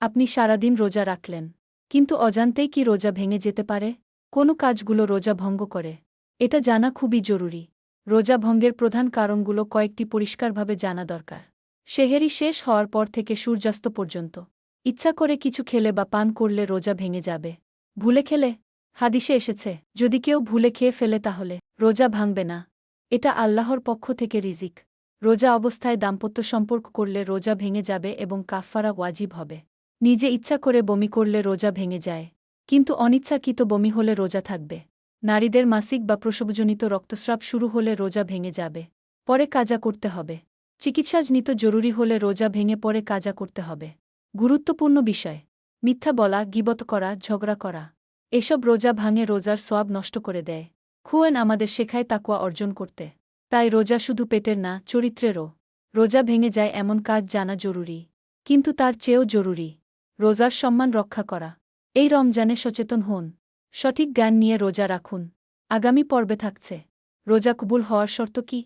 আপনি সারাদিন রোজা রাখলেন, কিন্তু অজান্তেই কি রোজা ভেঙে যেতে পারে? কোনো কাজগুলো রোজা ভঙ্গ করে? এটা জানা খুবই জরুরি। রোজা ভঙ্গের প্রধান কারণগুলো কয়েকটি পরিষ্কারভাবে জানা দরকার। সেহরি শেষ হওয়ার পর থেকে সূর্যাস্ত পর্যন্ত ইচ্ছা করে কিছু খেলে বা পান করলে রোজা ভেঙে যাবে। ভুলে খেলে? হাদিসে এসেছে, যদি কেউ ভুলে খেয়ে ফেলে তাহলে রোজা ভাঙবে না। এটা আল্লাহর পক্ষ থেকে রিজিক। রোজা অবস্থায় দাম্পত্য সম্পর্ক করলে রোজা ভেঙে যাবে এবং কাফফারা ওয়াজিব হবে। নিজে ইচ্ছা করে বমি করলে রোজা ভেঙে যায়, কিন্তু অনিচ্ছাকৃত বমি হলে রোজা থাকবে। নারীদের মাসিক বা প্রসবজনিত রক্তস্রাব শুরু হলে রোজা ভেঙে যাবে, পরে কাজা করতে হবে। চিকিৎসাজনিত জরুরি হলে রোজা ভেঙে পরে কাজা করতে হবে। গুরুত্বপূর্ণ বিষয়: মিথ্যা বলা, গীবত করা, ঝগড়া করা এসব রোজা ভাঙে, রোজার সওয়াব নষ্ট করে দেয়। খুয়েন আমাদের শেখায় তাকওয়া অর্জন করতে। তাই রোজা শুধু পেটের না, চরিত্রেরও। রোজা ভেঙে যায় এমন কাজ জানা জরুরি, কিন্তু তার চেয়েও জরুরি রোজার সম্মান রক্ষা করা। এই রমজানে সচেতন হন, সঠিক জ্ঞান নিয়ে রোজা রাখুন। আগামী পর্বে থাকছে রোজা কবুল হওয়ার শর্ত কী?